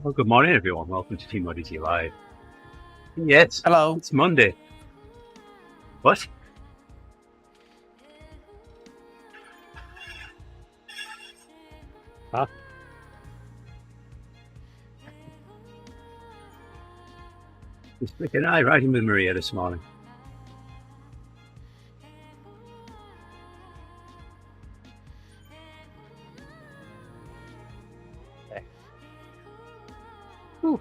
Well, good morning, everyone. Welcome to TeamODZ Live. Yes, Hello. it's Monday. What? Huh? He's flicking eye riding with Maria this morning. Whew.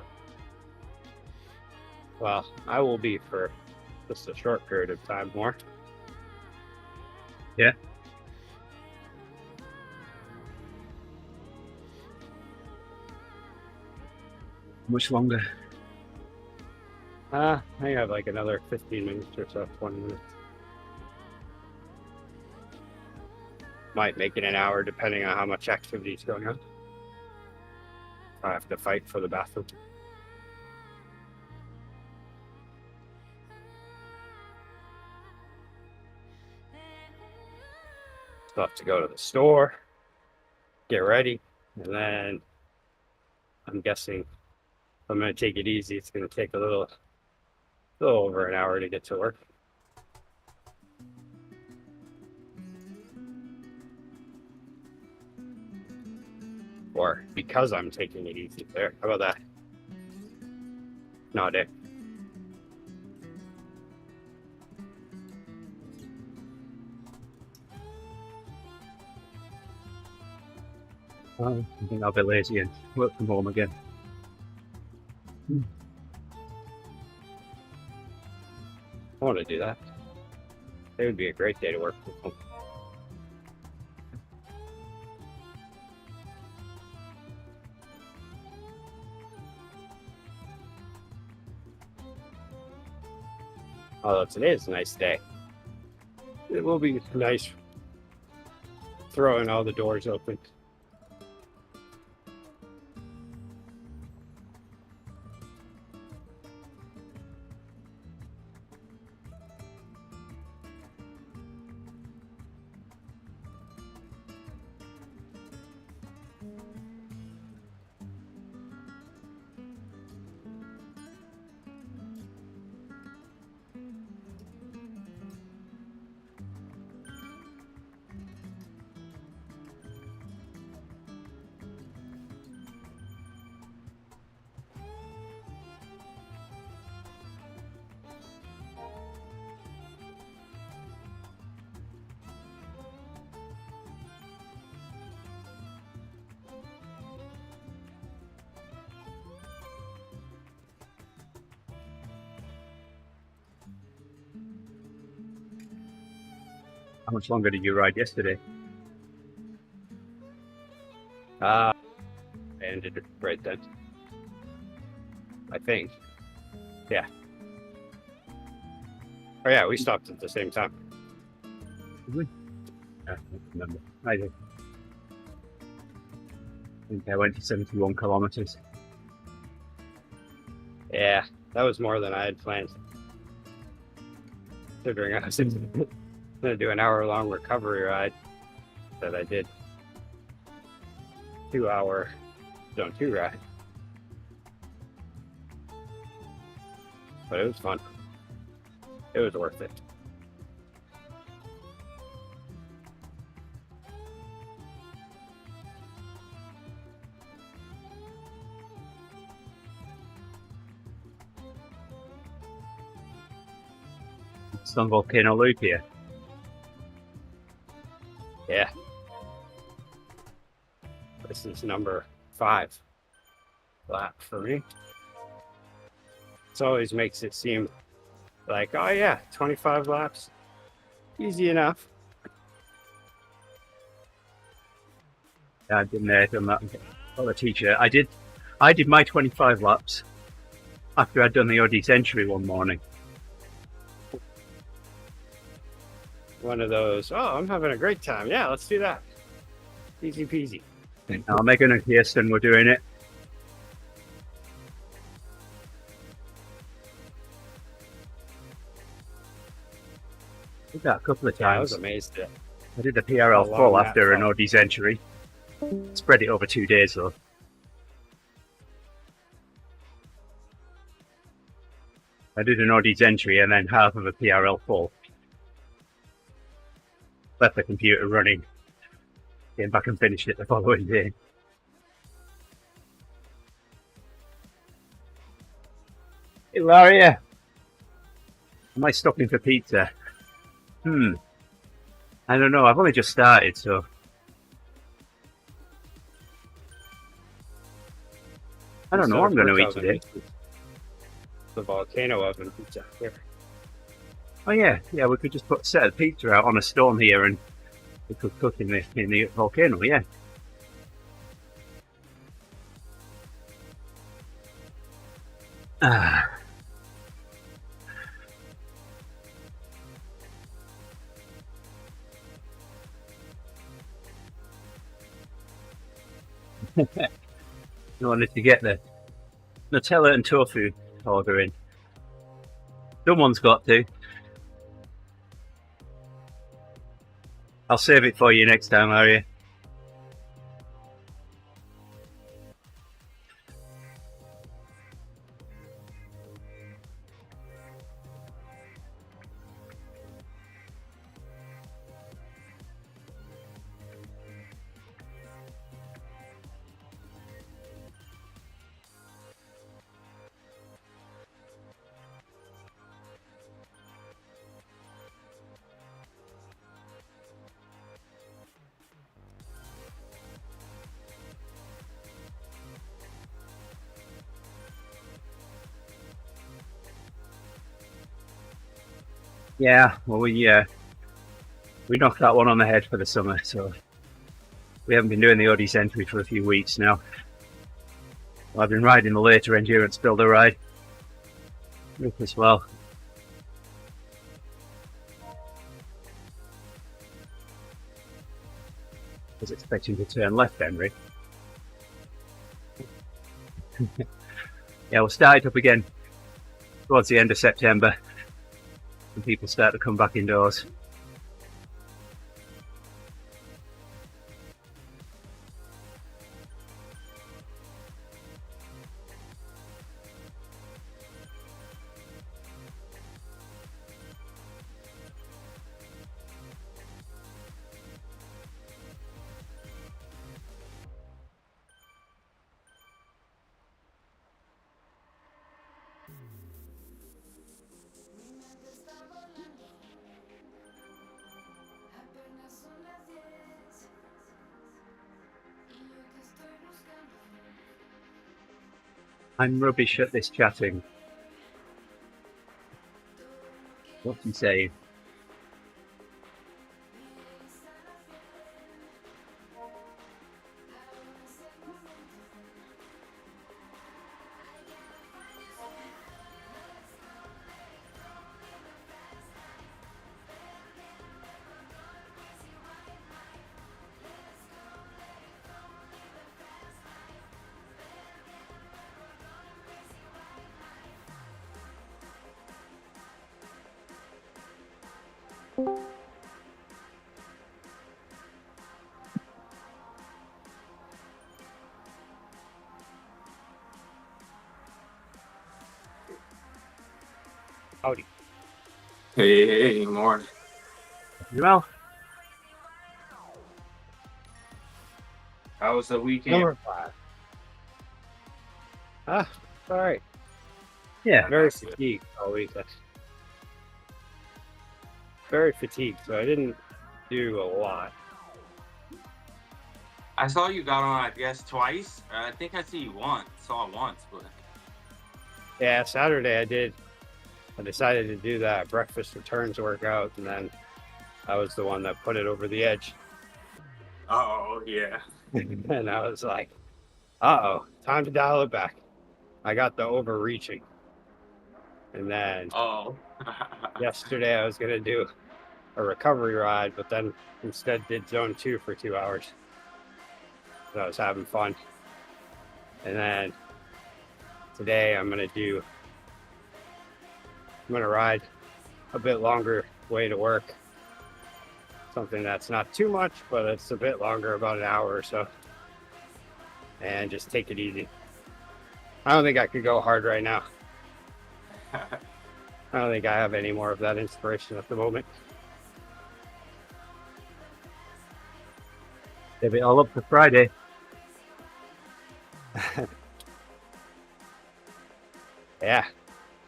Well, I will be for just a short period of time more. Yeah. Much longer? I have like another 15 minutes or so, 20 minutes. Might make it an hour depending on how much activity is going on. I have to fight for the bathroom. Still have to go to the store, get ready, and then I'm guessing if I'm going to take it easy, it's going to take a little over an hour to get to work. Or because I'm taking it easy there. How about that? Not it. Oh, I think I'll be lazy and work from home again. I want to do that. It would be a great day to work from home. Although today is a nice day. It will be nice throwing all the doors open. How much longer did you ride yesterday? I ended it right then. I think. Yeah. Oh yeah, we stopped at the same time. Did we? I don't remember. I think I went to 71 kilometers. Yeah, that was more than I had planned. Considering I was going to do an hour-long recovery ride that I did 2-hour zone 2 ride. But it was fun. It was worth it. It's on Volcano Loop here. Yeah. This is number 5 lap for me. It always makes it seem like, oh yeah, 25 laps, easy enough. Yeah, I've been there, done that. Got the t-shirt. I did my 25 laps after I'd done the OD century one morning. One of those, oh, I'm having a great time. Yeah, let's do that. Easy peasy. Now Megan and Kirsten were doing it. I did that a couple of times. Yeah, I was amazed at I did the PRL how full long after that an OD century. Spread it over 2 days though. I did an ODZ entry and then half of a PRL full. Left the computer running. Came back and finished it the following day. Hey, Laria. Am I stopping for pizza? I don't know. I've only just started, so. I don't know what I'm going to eat today. The volcano oven pizza here. Oh yeah, we could just set a pizza out on a stone here and we could cook in the volcano, yeah. You wanted to get the Nutella and tofu order in. Someone's got to. I'll save it for you next time, Aria. Yeah, well, we knocked that one on the head for the summer, so we haven't been doing the ODZ entry for a few weeks now. I've been riding the later endurance builder ride as well. I was expecting to turn left, Henry. Yeah, we'll start it up again towards the end of September when people start to come back indoors. I'm rubbish at this chatting. What's he saying? Howdy. Hey, morning. You well? How was the weekend? Number 5. All right. Yeah. Very fatigued all week. Very fatigued, so I didn't do a lot. I saw you got on, I guess, twice. I think I saw once, but Yeah, Saturday I decided to do that breakfast returns workout, and then I was the one that put it over the edge. oh yeah. And I was like, uh-oh, time to dial it back. I got the overreaching. And then yesterday I was going to do a recovery ride, but then instead did zone 2 for 2 hours. So I was having fun. And then today I'm going to ride a bit longer way to work. Something that's not too much, but it's a bit longer, about an hour or so. And just take it easy. I don't think I could go hard right now. I don't think I have any more of that inspiration at the moment. Give it all up for Friday. Yeah,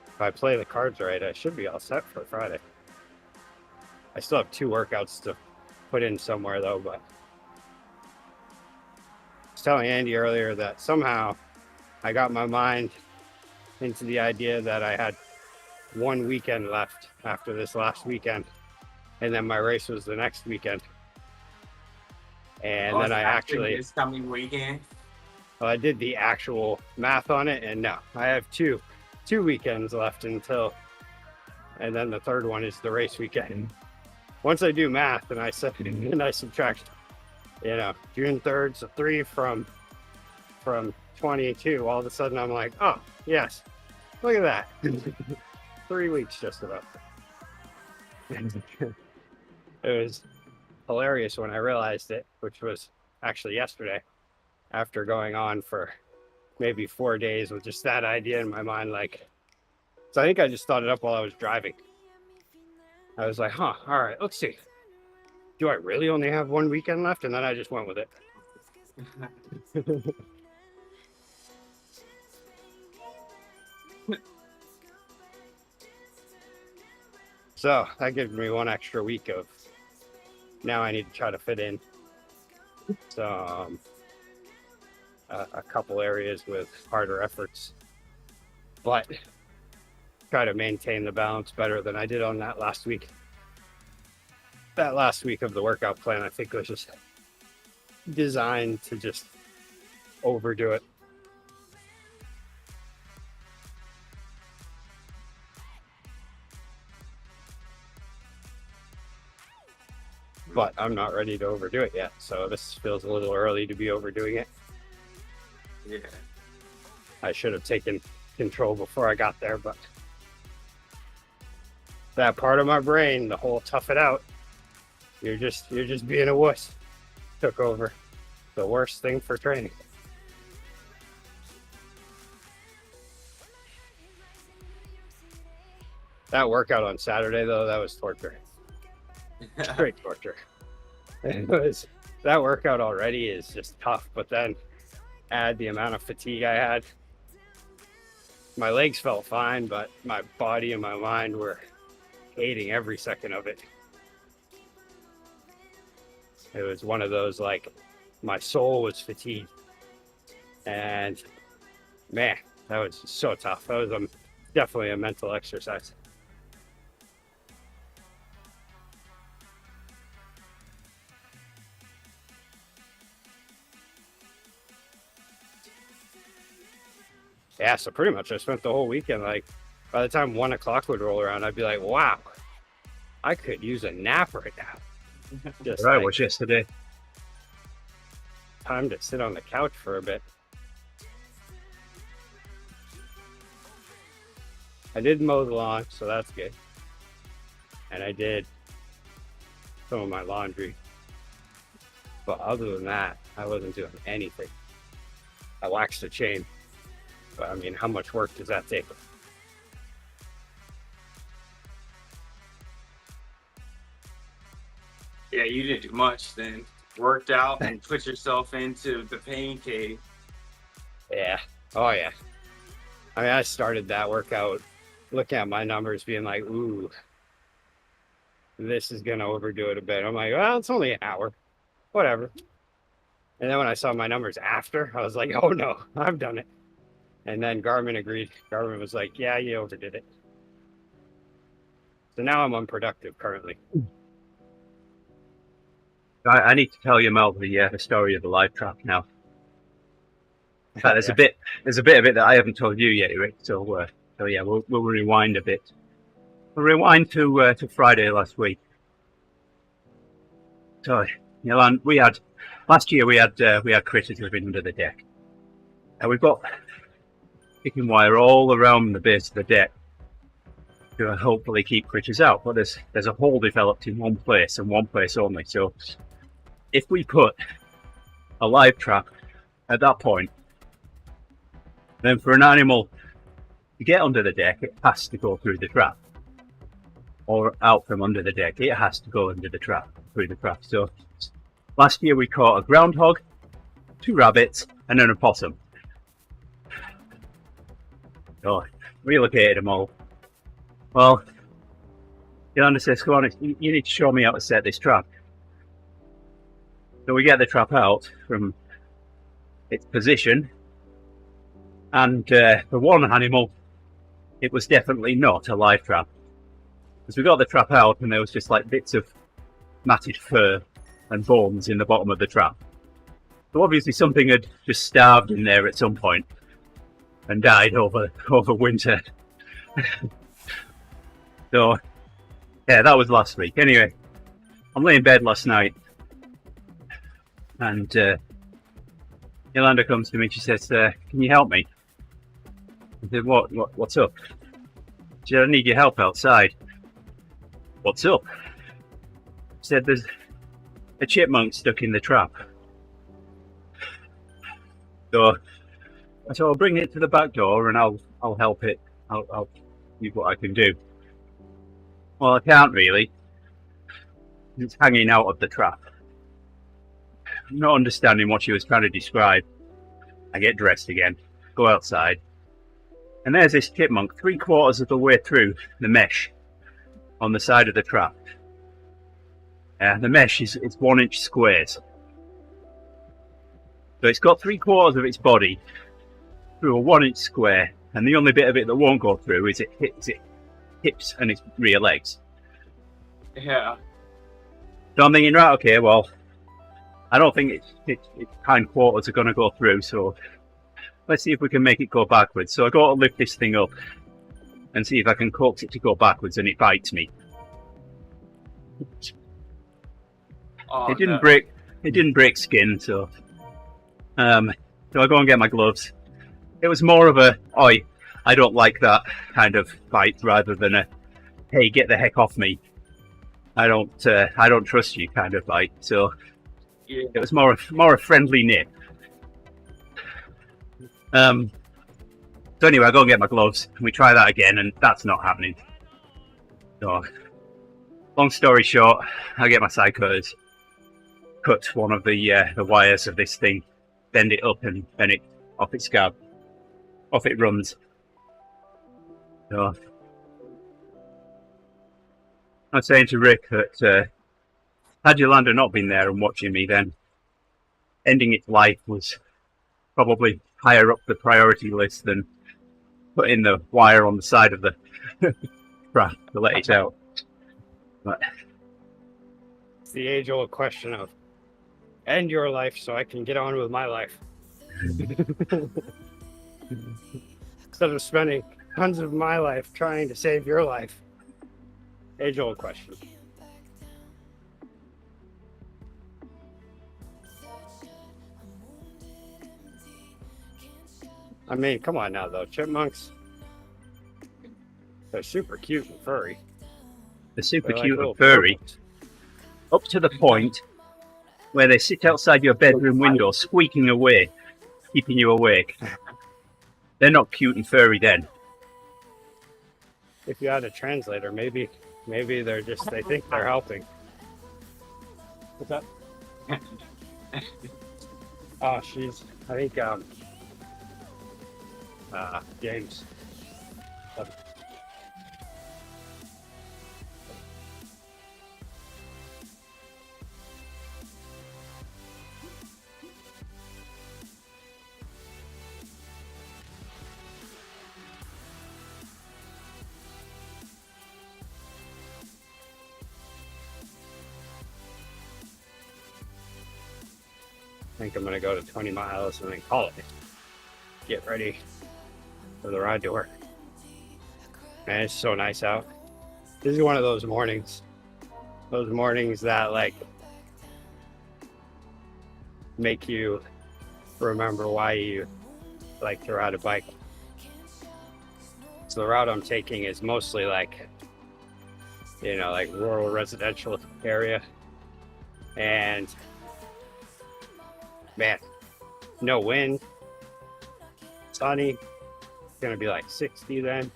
if I play the cards right, I should be all set for Friday. I still have 2 workouts to put in somewhere though, but I was telling Andy earlier that somehow I got my mind into the idea that I had 1 weekend left after this last weekend, and then my race was the next weekend. And then I actually, this coming weekend. well, I did the actual math on it, and no, I have two weekends left until, and then the third one is the race weekend. Once I do math and I subtract, you know, June 3rd, so 3 from 22, all of a sudden I'm like, oh yes, look at that. 3 weeks just about. It was hilarious when I realized it, which was actually yesterday, after going on for maybe 4 days with just that idea in my mind. Like, so I think I just thought it up while I was driving. I was like, huh, all right, let's see. Do I really only have 1 weekend left? And then I just went with it. So that gives me 1 extra week of, now I need to try to fit in some a couple areas with harder efforts, but try to maintain the balance better than I did on that last week. That last week of the workout plan, I think, was just designed to just overdo it. But I'm not ready to overdo it yet, so this feels a little early to be overdoing it. Yeah. I should have taken control before I got there, but that part of my brain, the whole tough it out, you're just being a wuss, took over. The worst thing for training. That workout on Saturday though, that was torture. Straight torture. It was, that workout already is just tough, but then add the amount of fatigue I had. My legs felt fine, but my body and my mind were hating every second of it. It was one of those, like, my soul was fatigued. And man, that was so tough. That was definitely a mental exercise. Yeah, so pretty much I spent the whole weekend, like, by the time 1 o'clock would roll around, I'd be like, wow, I could use a nap right now. Just Right, like, was yesterday. time to sit on the couch for a bit. I did mow the lawn, so that's good. And I did some of my laundry. But other than that, I wasn't doing anything. I waxed a chain. But I mean, how much work does that take? Yeah, you didn't do much then. Worked out and put yourself into the pain cave. Yeah. Oh, yeah. I mean, I started that workout looking at my numbers being like, ooh, this is going to overdo it a bit. I'm like, well, it's only an hour. Whatever. And then when I saw my numbers after, I was like, oh, no, I've done it. And then Garmin agreed. Garmin was like, yeah, you overdid it. So now I'm unproductive currently. I need to tell you, Mel, the story of the live trap now. In fact, there's a bit of it that I haven't told you yet, Rick. So yeah, we'll rewind a bit. We'll rewind to Friday last week. So, you know, last year we had critters living under the deck, and we've got picking wire all around the base of the deck to hopefully keep critters out. But there's a hole developed in one place and one place only. So if we put a live trap at that point, then for an animal to get under the deck, it has to go through the trap. or out from under the deck. It has to go under the trap, through the trap. So last year we caught a groundhog, 2 rabbits, and an opossum. So relocated them all. Well, Yolanda says, "Come on, you need to show me how to set this trap." So we get the trap out from its position, and for one animal, it was definitely not a live trap. Because we got the trap out, and there was just like bits of matted fur and bones in the bottom of the trap. So obviously something had just starved in there at some point and died over winter. So yeah, that was last week. Anyway, I'm laying in bed last night, and Yolanda comes to me. She says, "Can you help me?" I said, "What's up?" She said, "I need your help outside." "What's up?" She said, "There's a chipmunk stuck in the trap." So I said, "I'll bring it to the back door and I'll help it. I'll see what I can do." "Well, I can't really. It's hanging out of the trap." I'm not understanding what she was trying to describe. I get dressed again, go outside, and there's this chipmunk 3/4 of the way through the mesh on the side of the trap. The mesh is 1-inch squares. So it's got 3/4 of its body through a 1-inch square, and the only bit of it that won't go through is its hips and its rear legs. Yeah. So I'm thinking, right, okay, well, I don't think its hindquarters are going to go through, so let's see if we can make it go backwards. So I go to lift this thing up and see if I can coax it to go backwards, and it bites me. Oh, It didn't no. break. It didn't break skin, so so I go and get my gloves. It was more of a "Oi, I don't like that" kind of bite rather than a "Hey, get the heck off me. I don't trust you" kind of bite. So Yeah. it was more a friendly nip. So anyway, I go and get my gloves, and we try that again, and that's not happening. So, long story short, I get my cyclists, cut one of the wires of this thing, bend it up, and bend it off its scab. Off it runs. So, I was saying to Rick that had Yolanda not been there and watching me, then ending its life was probably higher up the priority list than putting the wire on the side of the trap to let it out. But It's the age-old question of end your life so I can get on with my life. Instead of spending tons of my life trying to save your life. Age-old question. I mean, come on now, though. Chipmunks, they're super cute and furry. they're super They're like cute little and furry, puppies. up to the point where they sit outside your bedroom window squeaking away, keeping you awake. They're not cute and furry then. If you had a translator, maybe they're just, they think they're helping. What's up? Oh, I think, James. I think I'm gonna go to 20 miles and then call it. Get ready for the ride to work. Man, it's so nice out. This is one of those mornings that like make you remember why you like to ride a bike. So the route I'm taking is mostly like, like rural residential area. And man, no wind, sunny. It's gonna be like 60 then.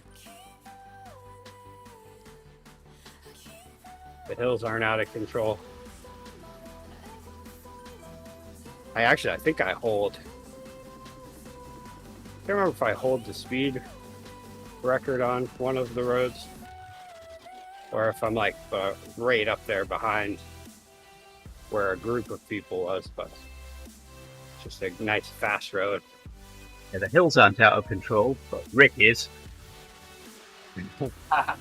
The hills aren't out of control. I think I hold. I can't remember if I hold the speed record on one of the roads, or if I'm like right up there behind where a group of people was, but it's just a nice fast road. Yeah, the hills aren't out of control, but Rick is. Yeah,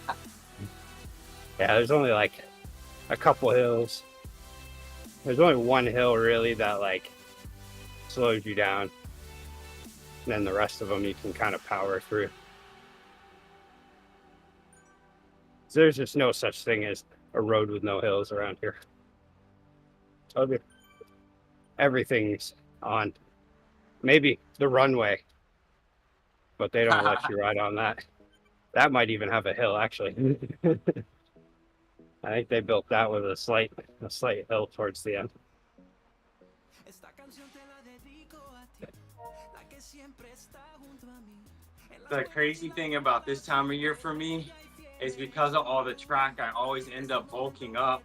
there's only like a couple hills. There's only one hill really that like slows you down. And then the rest of them you can kind of power through. So there's just no such thing as a road with no hills around here. Okay. Everything's on. Maybe the runway, but they don't let you ride on that. That might even have a hill, actually. I think they built that with a slight hill towards the end. The crazy thing about this time of year for me is because of all the track, I always end up bulking up,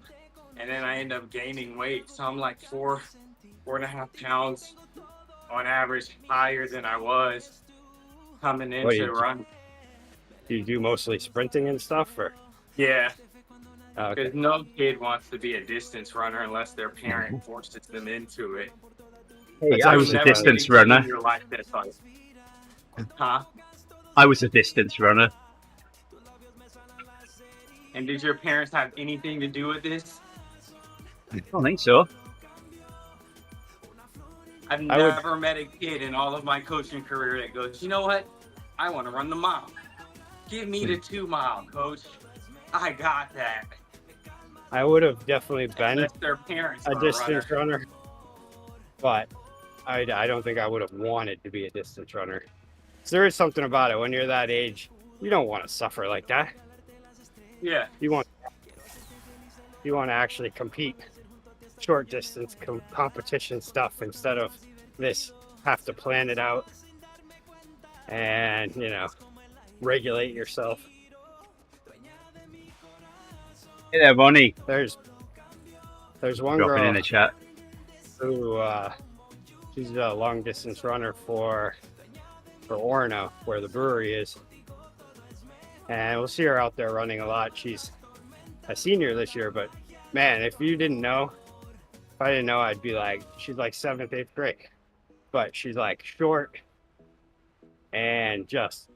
and then I end up gaining weight. So I'm like 4.5 pounds on average higher than I was coming into the run. Do you do mostly sprinting and stuff, or? Yeah. Okay. Because no kid wants to be a distance runner unless their parent forces them into it. Hey, I was a distance runner. In your life that's like, huh? I was a distance runner. And did your parents have anything to do with this? I don't think so. I've never met a kid in all of my coaching career that goes, you know what? I want to run the mile. Give me the 2 mile, coach. I got that. I would have definitely been Unless their parents a distance runner, but I don't think I would have wanted to be a distance runner. So there is something about it when you're that age, you don't want to suffer like that. Yeah. You want to actually compete short distance competition stuff instead of this have to plan it out and regulate yourself. Hey there, Bonnie. There's one Dropping girl in the chat. who she's a long distance runner for Orono, where the brewery is, and we'll see her out there running a lot. She's a senior this year, but man, if I didn't know, I'd be like, she's like 7th, 8th grade, but she's like short, and just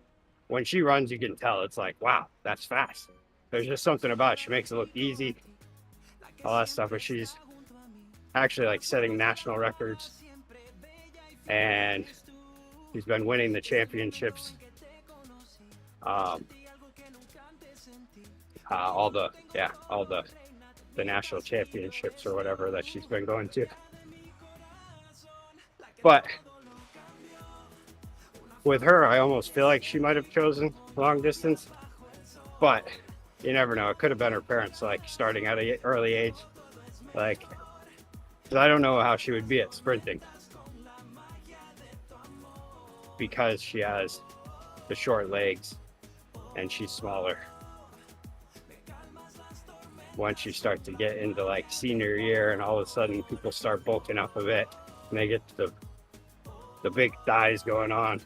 when she runs, you can tell it's like, wow, that's fast. There's just something about it. She makes it look easy, all that stuff, but she's actually like setting national records, and she's been winning the championships, all the national championships or whatever that she's been going to. But with her, I almost feel like she might have chosen long distance, but you never know. It could have been her parents, like starting at an early age, like, 'cause I don't know how she would be at sprinting because she has the short legs and she's smaller. Once you start to get into like senior year and all of a sudden people start bulking up a bit and they get the big thighs going on,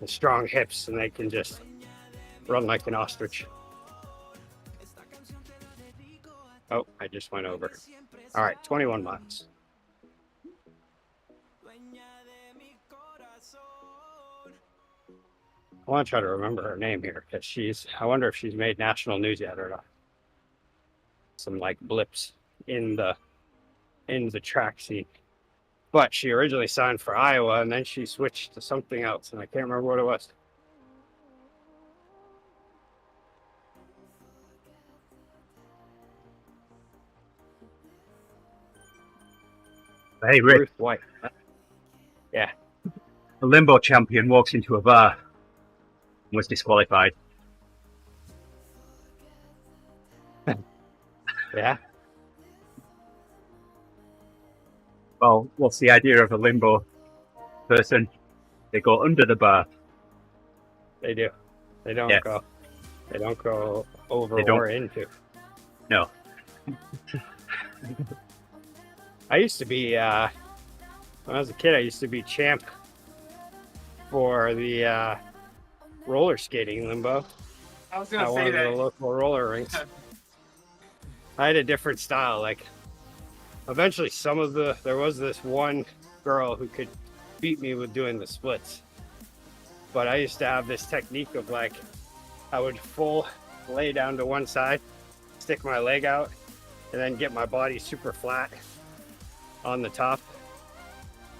the strong hips, and they can just run like an ostrich. Oh, I just went over. All right, 21 miles. I want to try to remember her name here because I wonder if she's made national news yet or not. Some like blips in the track scene. But she originally signed for Iowa and then she switched to something else and I can't remember what it was. Hey, Rick. Ruth White. Yeah. A limbo champion walks into a bar and was disqualified. Yeah. Well, what's the idea of a limbo person? They go under the bar. They do. They don't Yeah. go. They don't go over They don't. or into. No, I used to be, when I was a kid, I used to be champ for the roller skating limbo I was at gonna one say of the that. local roller rinks. I had a different style. Like, eventually, there was this one girl who could beat me with doing the splits. But I used to have this technique of like, I would full lay down to one side, stick my leg out, and then get my body super flat on the top.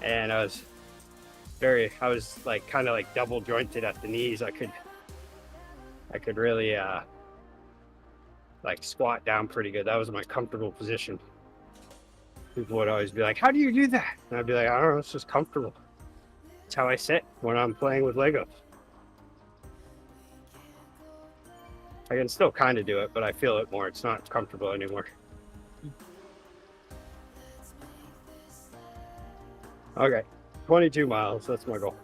And I was like kind of like double jointed at the knees. I could really like squat down pretty good. That was my comfortable position. People would always be like, "How do you do that?" And I'd be like, "I don't know, it's just comfortable. It's how I sit when I'm playing with Legos." I can still kind of do it, but I feel it more. It's not comfortable anymore. Okay, 22 miles. That's my goal.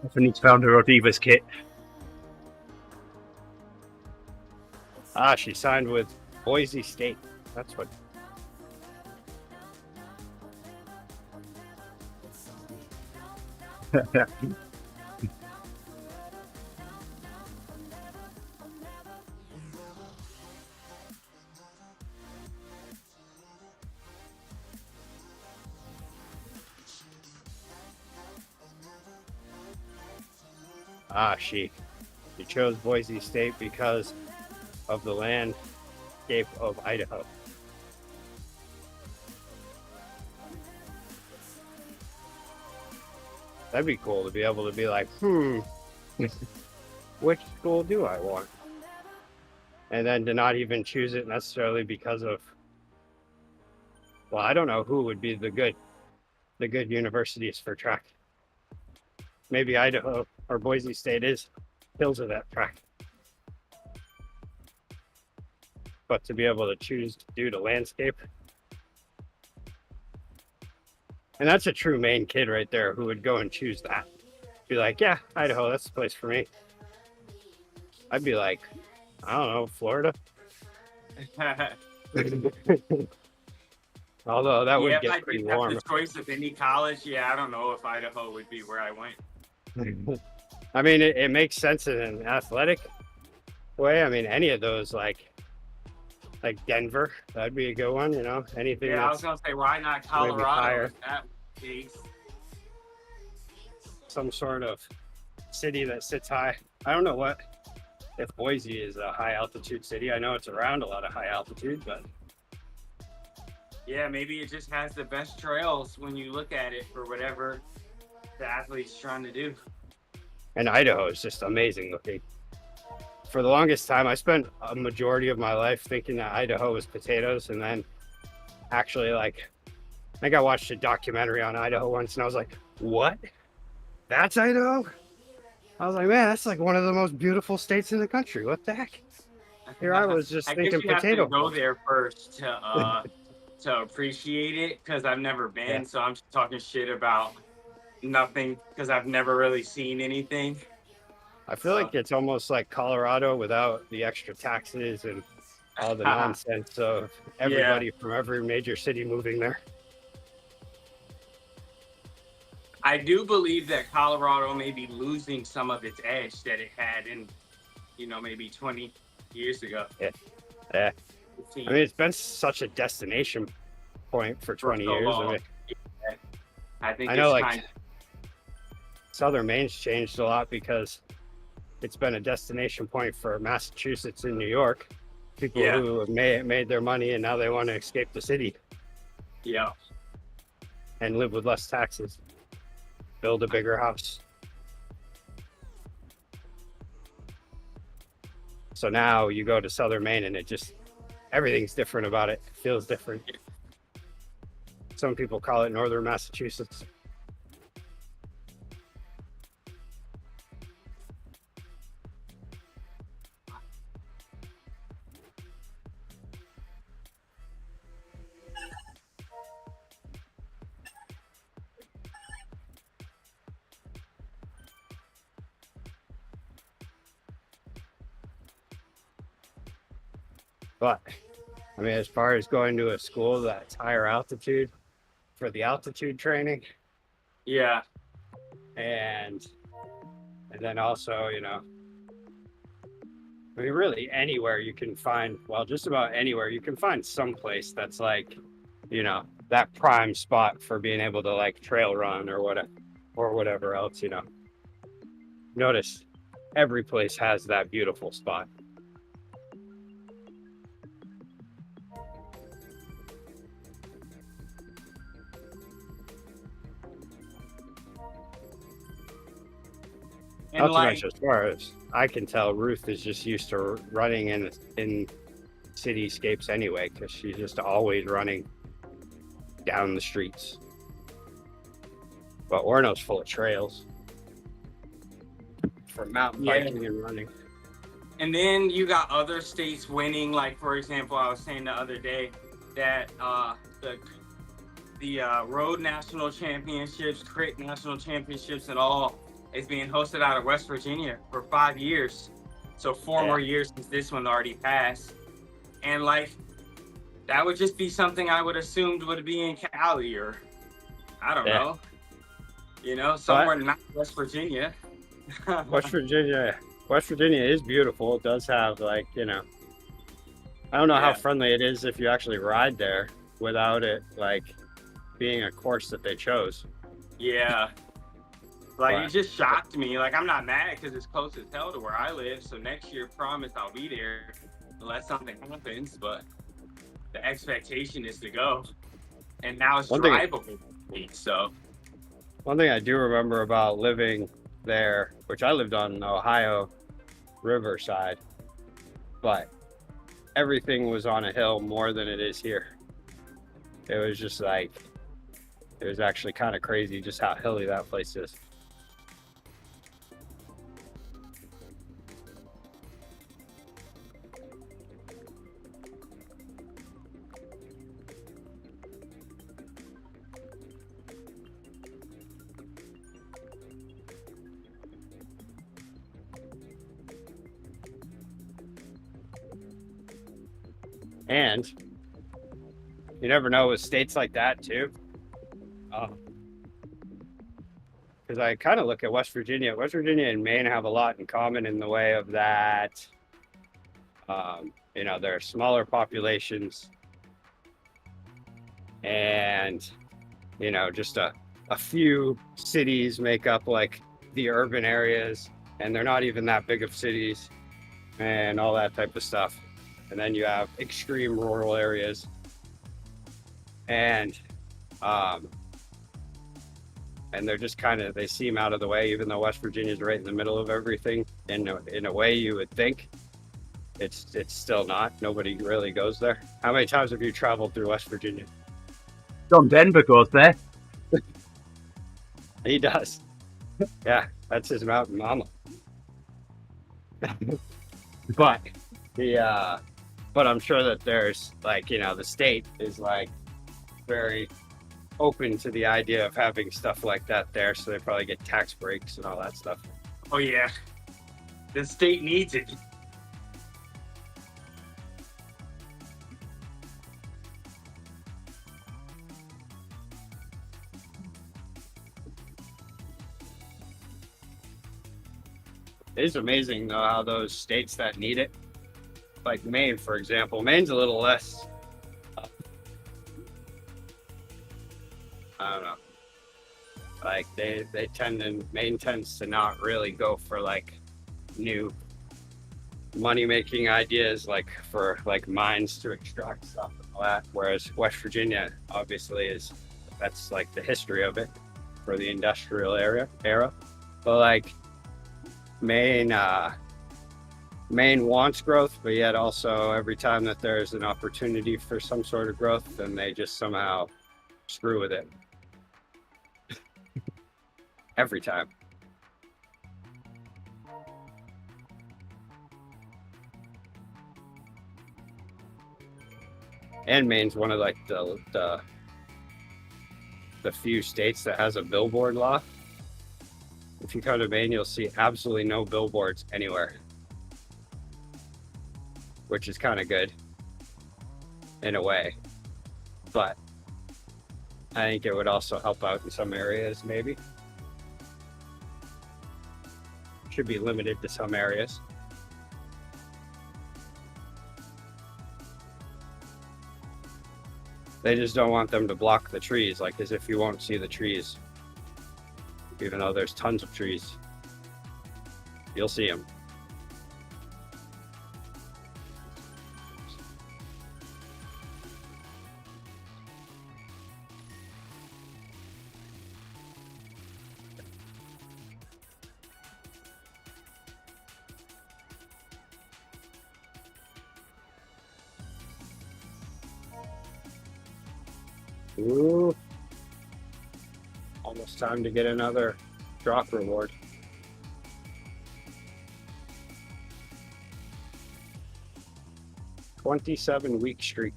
I need to found her Divas kit. Ah, she signed with Boise State. That's what. Ah, she chose Boise State because of the landscape of Idaho. That'd be cool to be able to be like, which school do I want? And then to not even choose it necessarily because of, well, I don't know who would be the good universities for track. Maybe Idaho or Boise State is hills of that track. But to be able to choose due to landscape. And that's a true Maine kid right there who would go and choose that. Be like, yeah, Idaho, that's the place for me. I'd be like, I don't know, Florida. Although that would if get I pretty did have warm. the choice of any college, I don't know if Idaho would be where I went. I mean, it makes sense in an athletic way. I mean, any of those, like Denver, that'd be a good one. You know, anything. Yeah, I that's was gonna say, why not Colorado? higher. If that case. Some sort of city that sits high. I don't know if Boise is a high altitude city. I know it's around a lot of high altitude, but Yeah, maybe it just has the best trails when you look at it for whatever the athlete's trying to do. and Idaho is just amazing looking. For the longest time, I spent a majority of my life thinking that Idaho was potatoes, and then actually, like, I think I watched a documentary on Idaho once, and I was like, "What? That's Idaho?" I was like, "Man, that's like one of the most beautiful states in the country. What the heck?" Here I was just I thinking guess you have potato. to go there first to appreciate it, because I've never been, Yeah. so I'm just talking shit about nothing because I've never really seen anything. I feel like it's almost like Colorado without the extra taxes and all the nonsense of everybody from every major city moving there. I do believe that Colorado may be losing some of its edge that it had in, maybe 20 years ago. Yeah. I mean, it's been such a destination point for 20 so years. long. I mean, I think I know, it's like, Southern Maine's changed a lot because it's been a destination point for Massachusetts and New York. People who have made their money and now they want to escape the city. Yeah. And live with less taxes. Build a bigger house. So now you go to Southern Maine and everything's different about it. It feels different. Some people call it Northern Massachusetts. But I mean, as far as going to a school that's higher altitude for the altitude training, Yeah. and then also, I mean, really anywhere you can find, well, just about anywhere you can find some place that's like, that prime spot for being able to like trail run or whatever else, Notice every place has that beautiful spot. And Not to like, mention, as far as I can tell, Ruth is just used to running in cityscapes anyway, because she's just always running down the streets. But Orono's full of trails for mountain biking and running. and then you got other states winning. Like, for example, I was saying the other day that the road national championships, crit national championships, and all is being hosted out of West Virginia for 5 years. So 4 more years since this one already passed. And like, that would just be something I would assumed would be in Cali, or I don't know, somewhere not West Virginia. West Virginia is beautiful. It does have like, I don't know how friendly it is if you actually ride there without it like being a course that they chose. Yeah. Like, it just shocked me. Like, I'm not mad because it's close as hell to where I live. So next year, promise I'll be there unless something happens. But the expectation is to go. And now it's drivable. So one thing I do remember about living there, which I lived on the Ohio Riverside, but everything was on a hill more than it is here. It was just like, it was actually kind of crazy just how hilly that place is. And you never know with states like that too. Because I kind of look at West Virginia. West Virginia and Maine have a lot in common in the way of that, they're smaller populations and, just a few cities make up like the urban areas, and they're not even that big of cities and all that type of stuff. And then you have extreme rural areas, and they're just they seem out of the way, even though West Virginia is right in the middle of everything. In a way, you would think it's still not. Nobody really goes there. How many times have you traveled through West Virginia? John Denver goes there. He does. Yeah, that's his mountain mama. But but I'm sure that there's like, the state is like very open to the idea of having stuff like that there, so they probably get tax breaks and all that stuff. Oh yeah, the state needs it. It is amazing though how those states that need it, like Maine, for example. Maine's a little less, I don't know. Like Maine tends to not really go for like new money making ideas, like for like mines to extract stuff and all that. Whereas West Virginia obviously that's like the history of it for the industrial era. But like Maine wants growth, but yet also every time that there's an opportunity for some sort of growth, then they just somehow screw with it. Every time. And Maine's one of like the few states that has a billboard law. If you come to Maine, you'll see absolutely no billboards anywhere, which is kind of good. in a way, but I think it would also help out in some areas, maybe. Should be limited to some areas. They just don't want them to block the trees, like as if you won't see the trees. Even though there's tons of trees, you'll see them. Ooh. Almost time to get another drop reward. "27-week streak."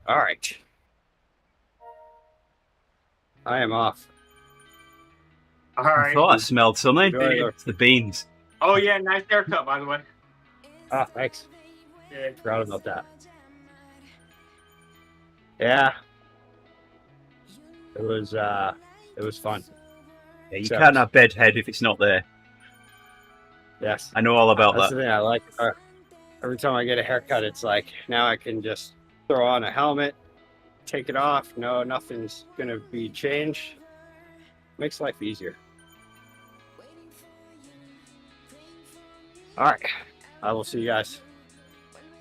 All right. I am off. All I right. thought I smelled something. Enjoy the- It's the beans. Oh yeah, nice haircut by the way. Ah, thanks. Yeah. Proud about that. Yeah. It was fun. Yeah, you So- can't have bed head if it's not there. Yes. I know all about That's that. the thing I like. Every time I get a haircut, it's like now I can just throw on a helmet, take it off. No, nothing's gonna be changed. Makes life easier. All right. I will see you guys.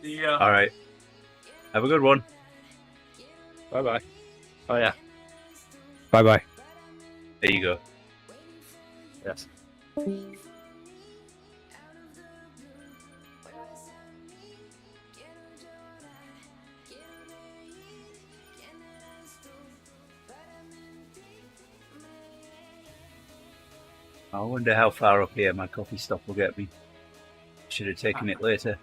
Yeah. All right. Have a good one. Bye bye. Oh yeah. Bye bye. There you go. Yes. I wonder how far up here my coffee stop will get me. Should have taken it later.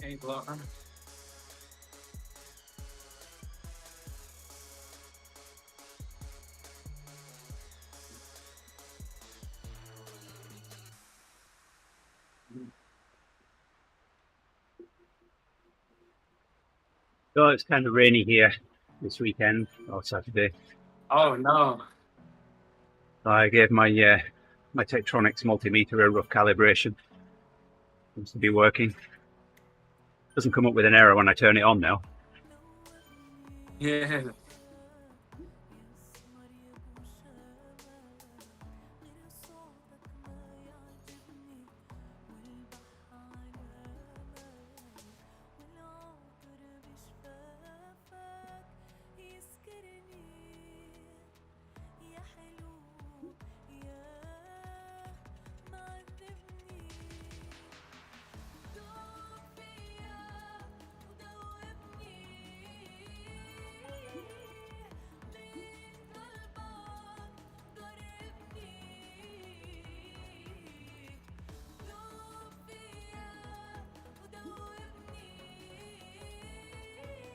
Ain't blowing. So it's kind of rainy here this weekend or Saturday. Oh no. I gave my my Tektronix multimeter a rough calibration. Seems to be working. Doesn't come up with an error when I turn it on now. Yeah.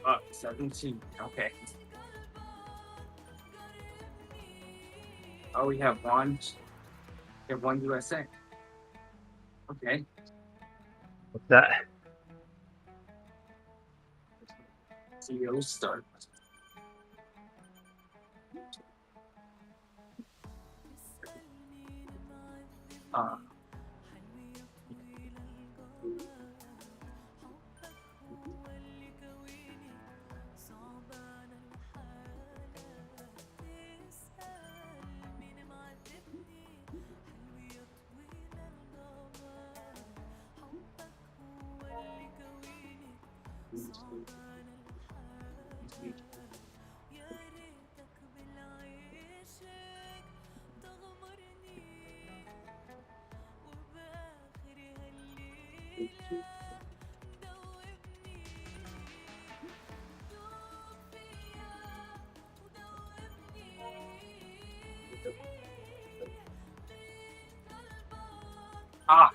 Oh, 17. Okay. Oh, we have one. We have one USA. Okay. What's that? CEO start. Uh, ah.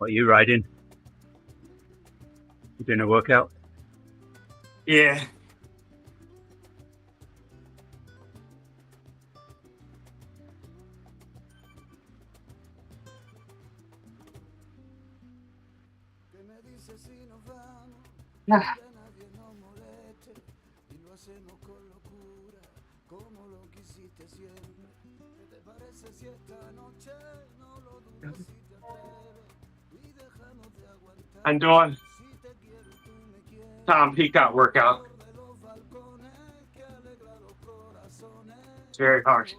What are you riding? You doing a workout? Yeah. Ah. I'm doing Tom Peacock workout. It's very hard.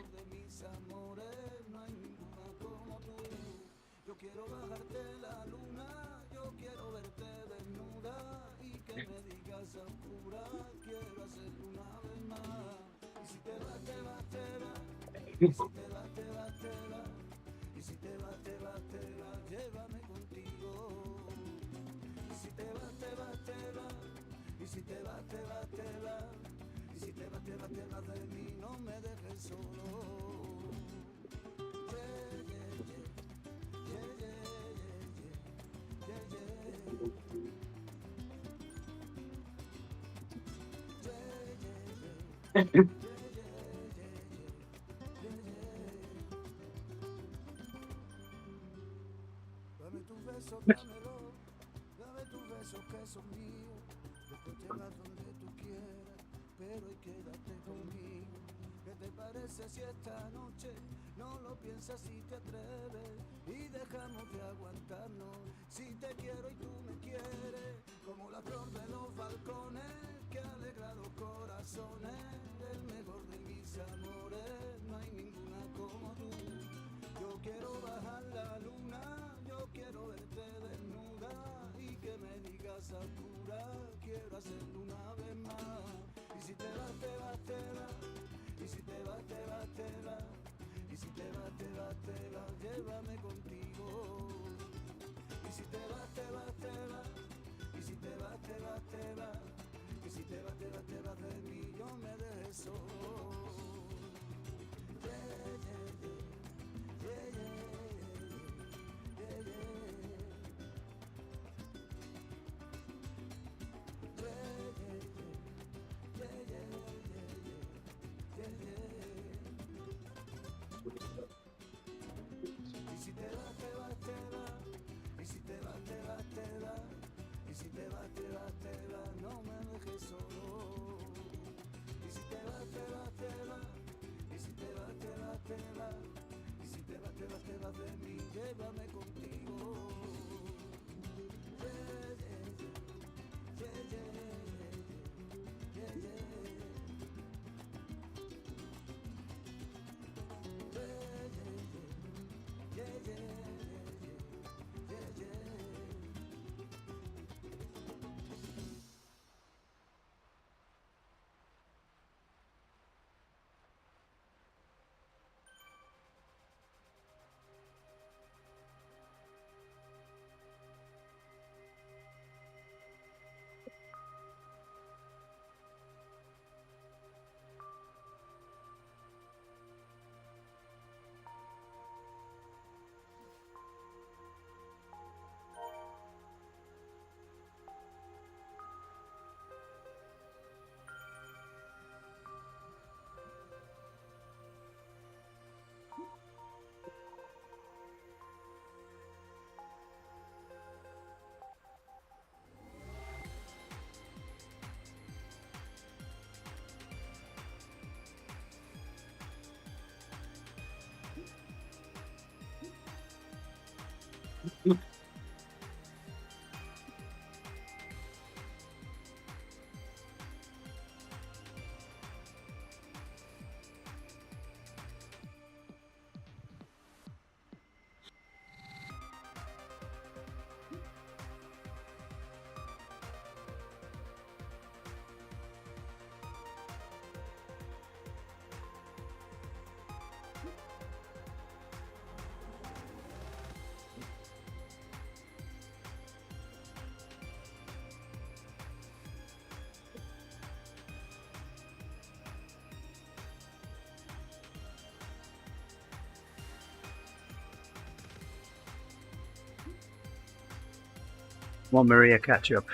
Come on, Maria, catch up.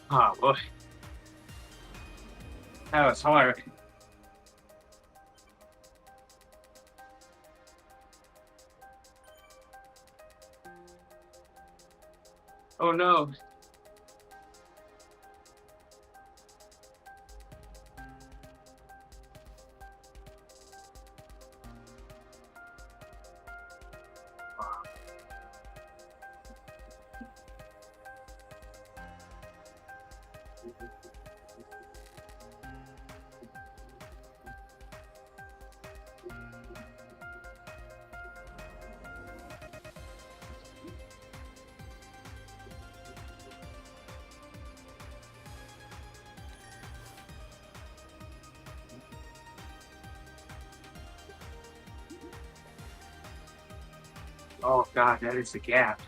Oh boy, that was hard. Oh no. Oh God, that is the gap.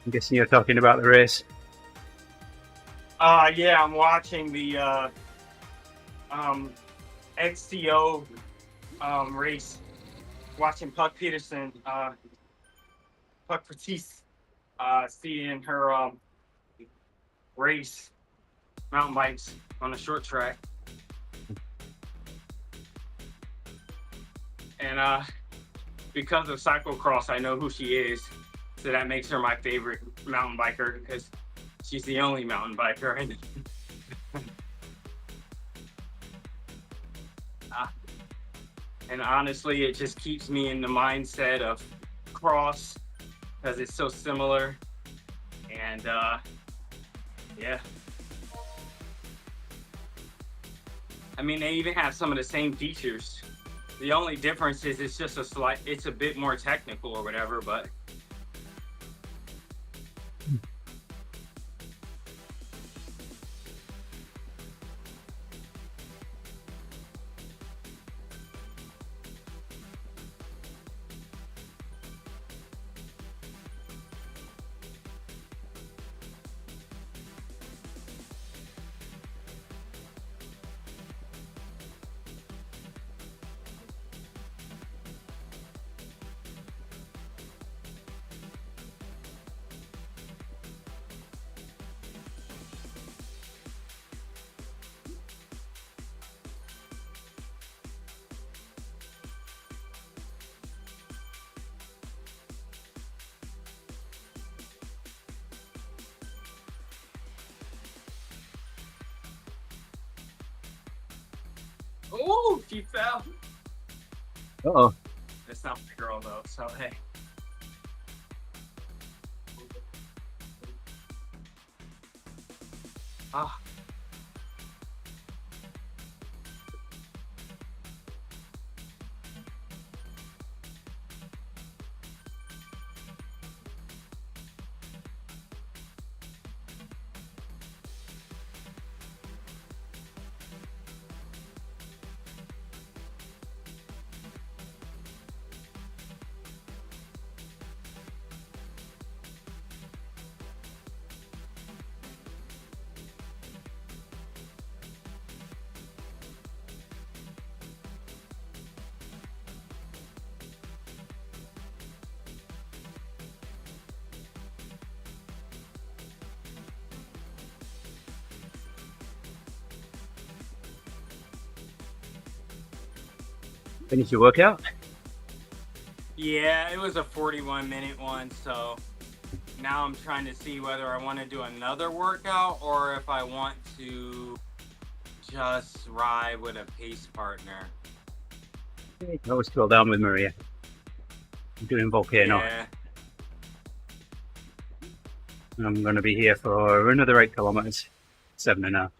I'm guessing you're talking about the race. Yeah, I'm watching the XTO race. Watching Puck Peterson, Puck Patisse, seeing her race mountain bikes on a short track. And because of cyclocross, I know who she is. So that makes her my favorite mountain biker because she's the only mountain biker. And honestly, it just keeps me in the mindset of cross because it's so similar. And yeah. I mean, they even have some of the same features. The only difference is it's just it's a bit more technical or whatever, but oh, she fell. Uh-oh. That's not my girl though, so hey. Ah. Finish your workout? Yeah, it was a 41-minute one, so now I'm trying to see whether I want to do another workout or if I want to just ride with a pace partner. I always scroll down with Maria. I'm doing Volcano. Yeah. I'm going to be here for another 8 kilometers, 7.5.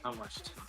How much time?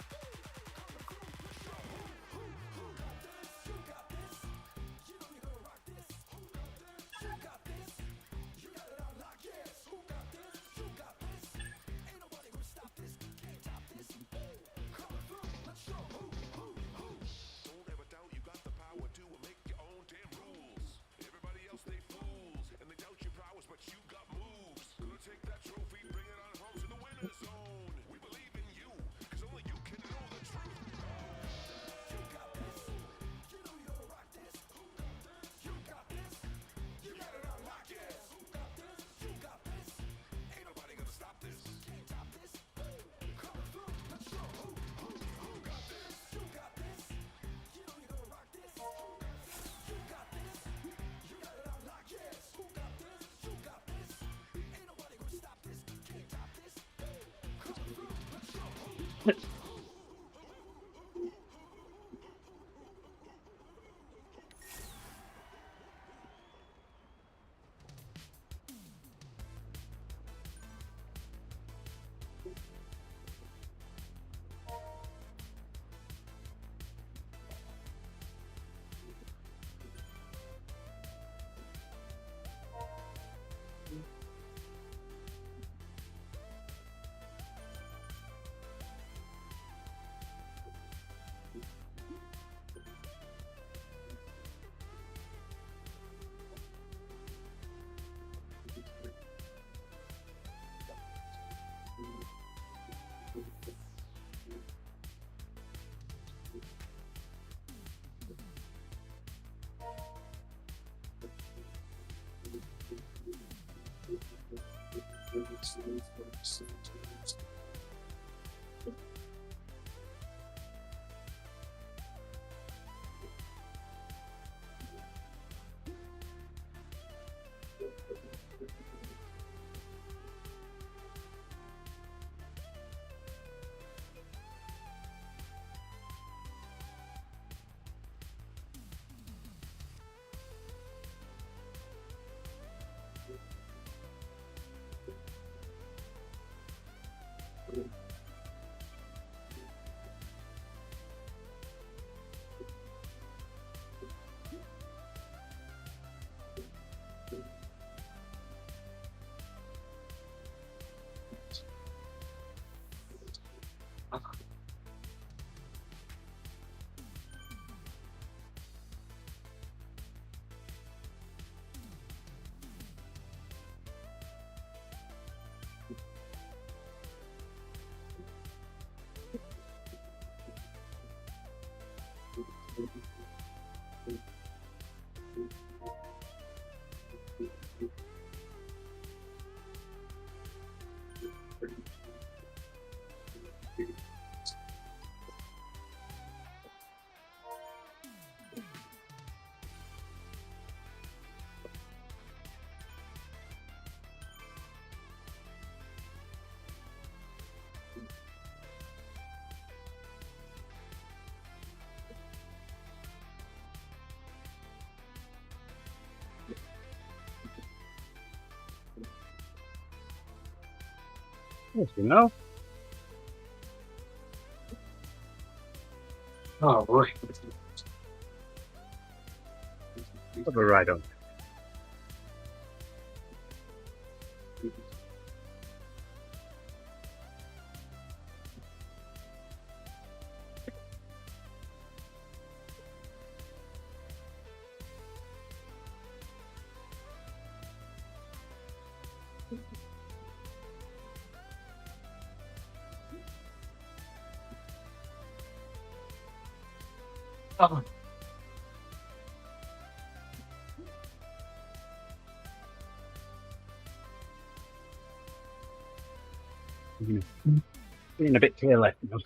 Yes, you know. Oh, right. Have a ride on. Oh. Being a bit clear left, you know.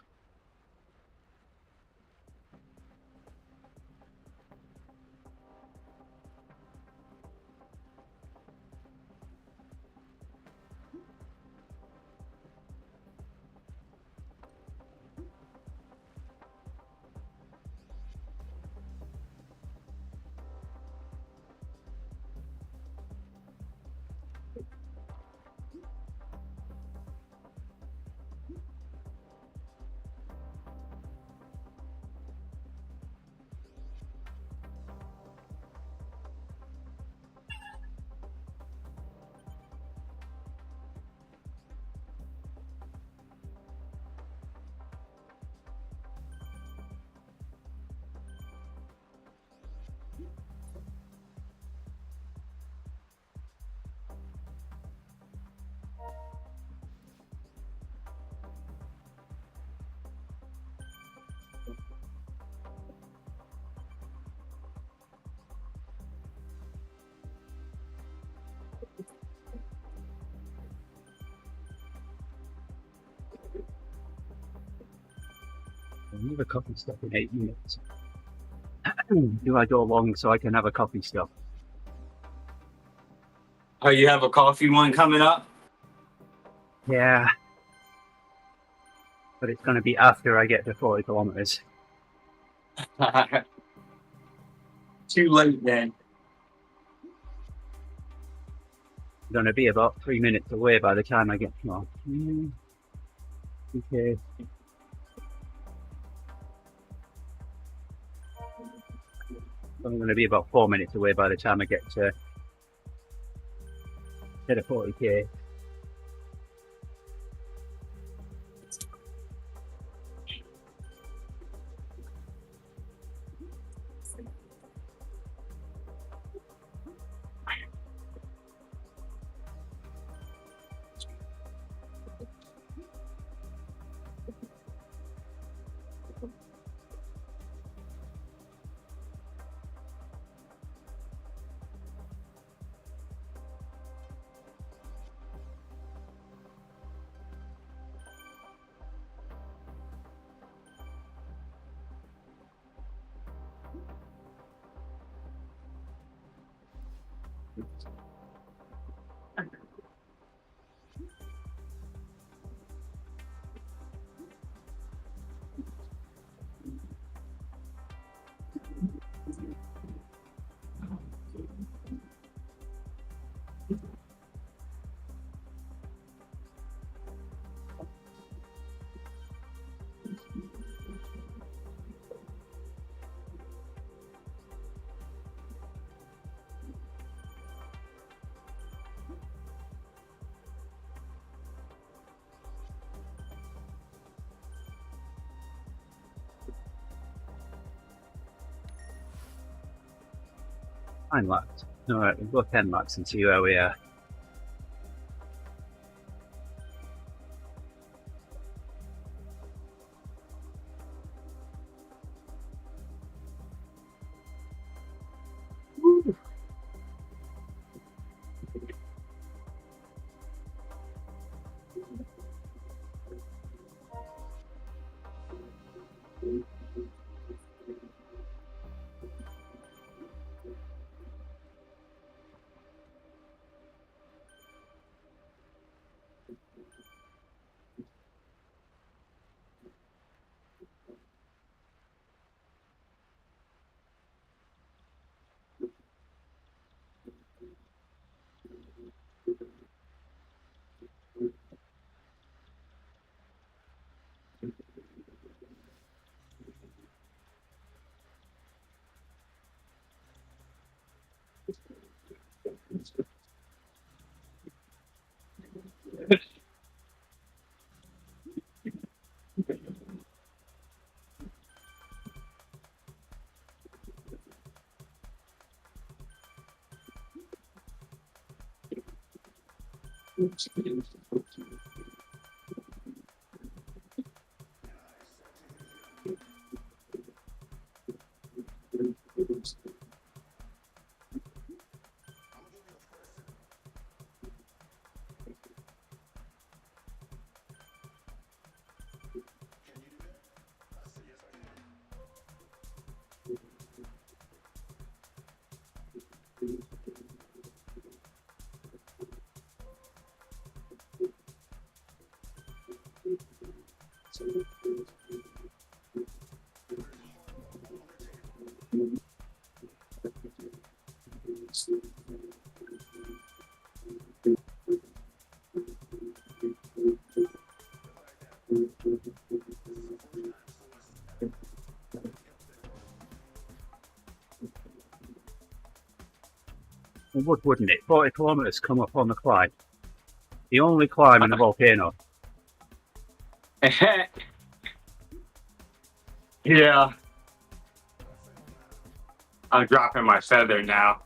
I'll have a coffee stop in 8 minutes. Do I go along so I can have a coffee stop? Oh, you have a coffee one coming up? Yeah. but it's going to be after I get to 40 kilometers. Too late then. I'm going to be about 3 minutes away by the time I get. Well, okay. I'm going to be about 4 minutes away by the time I get to hit a 40k. Nine laps. Alright, we'll go 10 laps and see where we are. It would, wouldn't it? 40 kilometers come up on the climb. The only climb in the volcano. Yeah. I'm dropping my feather now.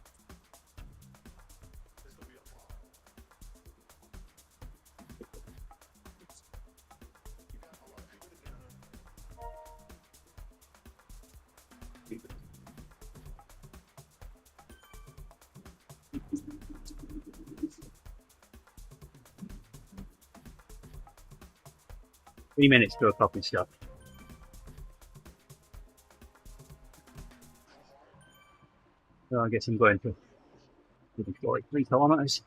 Three minutes to a coffee stop. So I guess I'm going to 43 kilometers.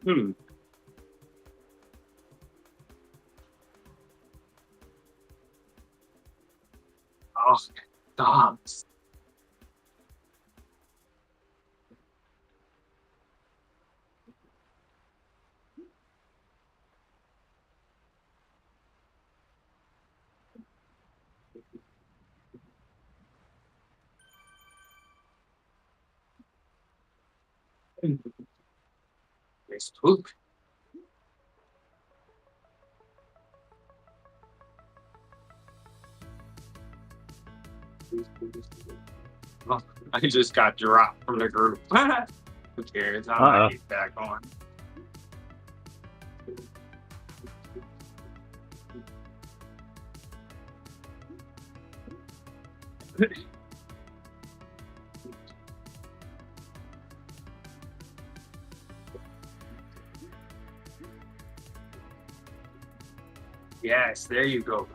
Hmm. Oh, stop. There's poop. Oh, I just got dropped from the group. Who cares? I'm Uh-oh. not getting back on. Yes, there you go.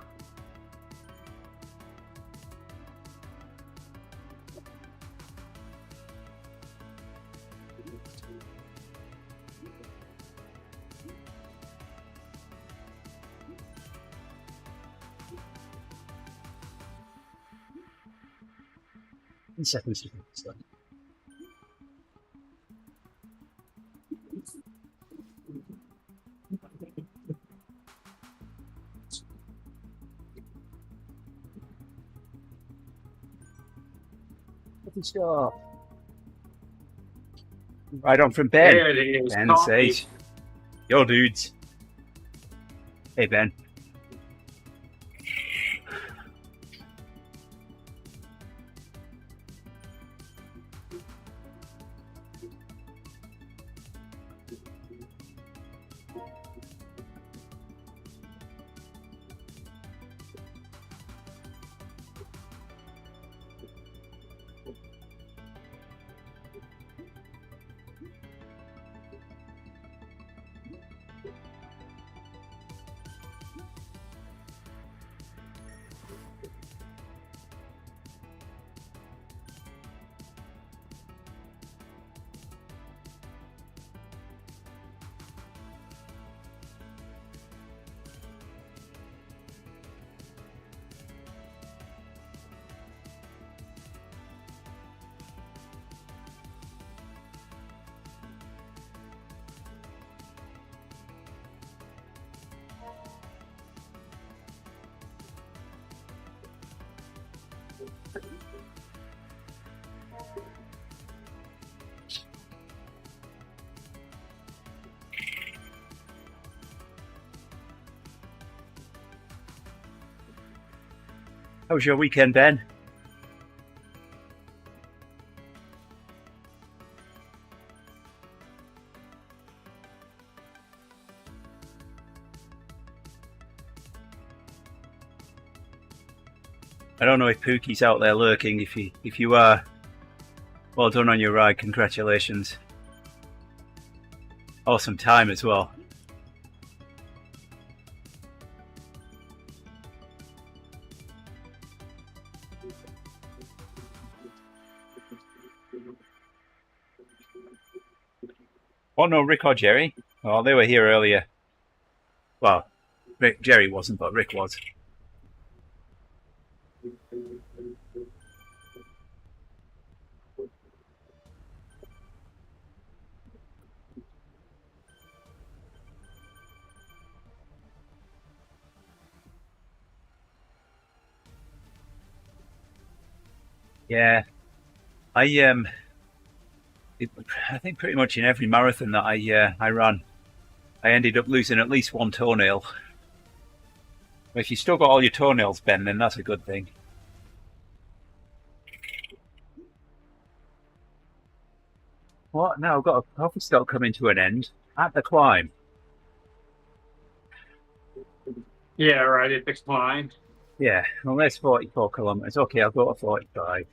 Seconds to finish that. Let's go. Right on from Ben. There it is. Ben Coffee. says, "Yo, dudes." Hey, Ben. How was your weekend, Ben? I don't know if Pookie's out there lurking. If you are, well done on your ride. Congratulations. Awesome time as well. Oh no, Rick or Jerry? Oh, they were here earlier. Well, Jerry wasn't, but Rick was. Yeah, I think pretty much in every marathon that I ran, I ended up losing at least one toenail. If you still got all your toenails, Ben, then that's a good thing. What? Now I've got a coffee stop coming to an end at the climb. Yeah, right at the climb. Yeah, well, there's 44 kilometers. Okay, I'll go to 45.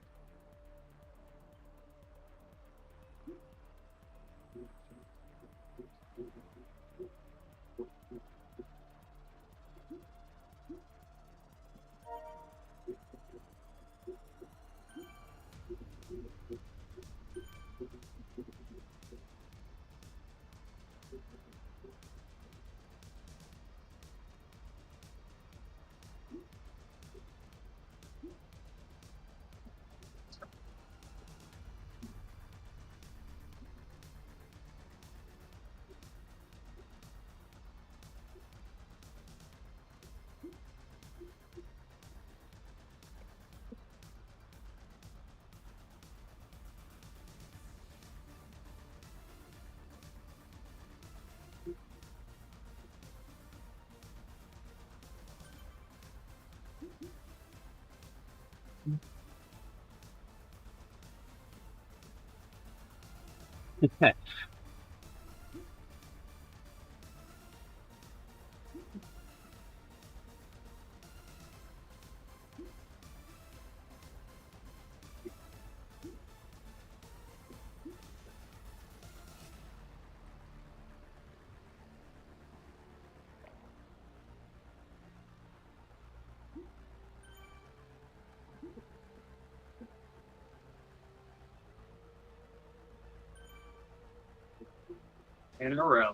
In a row.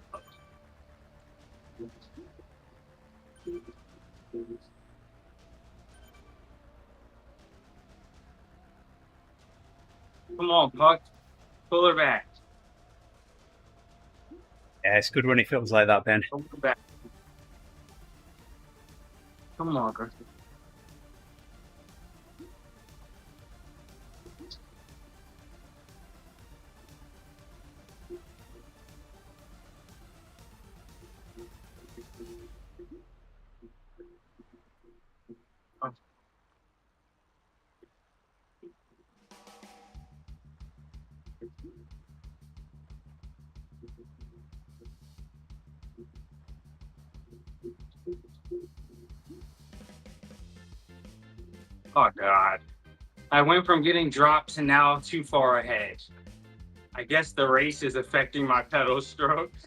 Come on, Puck. Pull her back. Yeah, it's good when it feels like that, Ben. Pull her back. Come on, girl. Oh, God. I went from getting drops and now too far ahead. I guess the race is affecting my pedal strokes.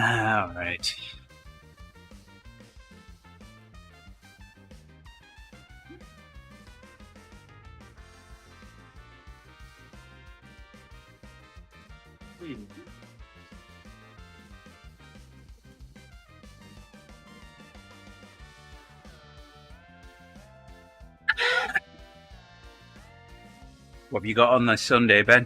All right. What have you got on this Sunday, Ben?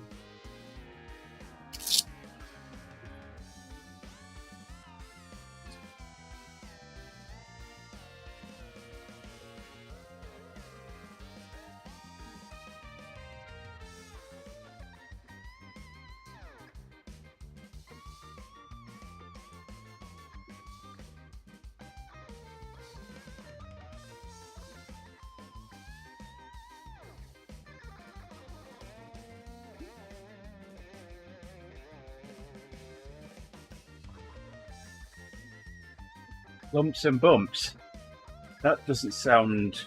Lumps and bumps. That doesn't sound.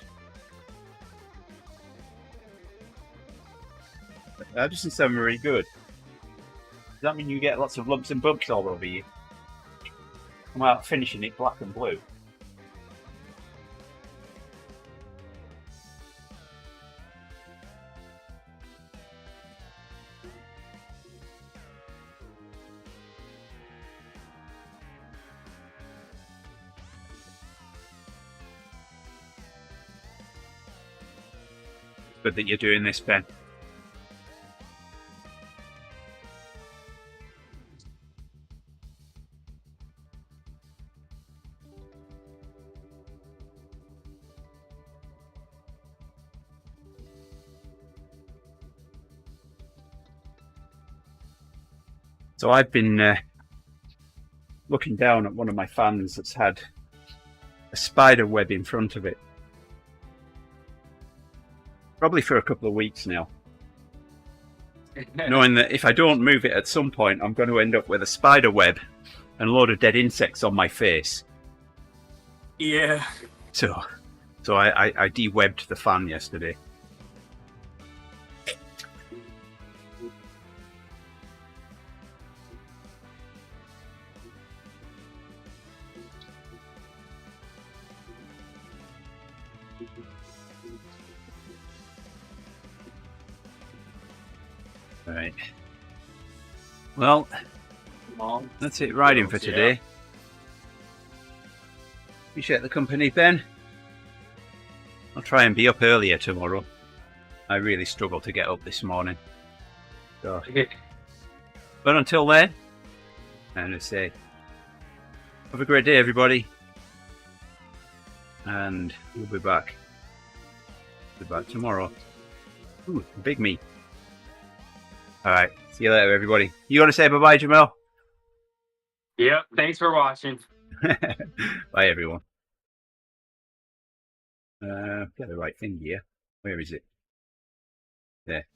That doesn't sound very good. Does that mean you get lots of lumps and bumps all over you? I'm out finishing it black and blue. Good that you're doing this, Ben. So I've been looking down at one of my fans that's had a spider web in front of it. Probably for a couple of weeks now. Knowing that if I don't move it at some point, I'm going to end up with a spider web and a load of dead insects on my face. Yeah. So I de-webbed the fan yesterday. Right. Well, that's it riding for today. Appreciate the company, Ben. I'll try and be up earlier tomorrow. I really struggled to get up this morning. So, but until then, I'm going to say, have a great day, everybody. And we'll be back. We'll be back tomorrow. Ooh, big me. Alright, see you later, everybody. You want to say bye-bye, Jamel? Yep. Thanks for watching. Bye, everyone. Get the right thing here. Where is it? There.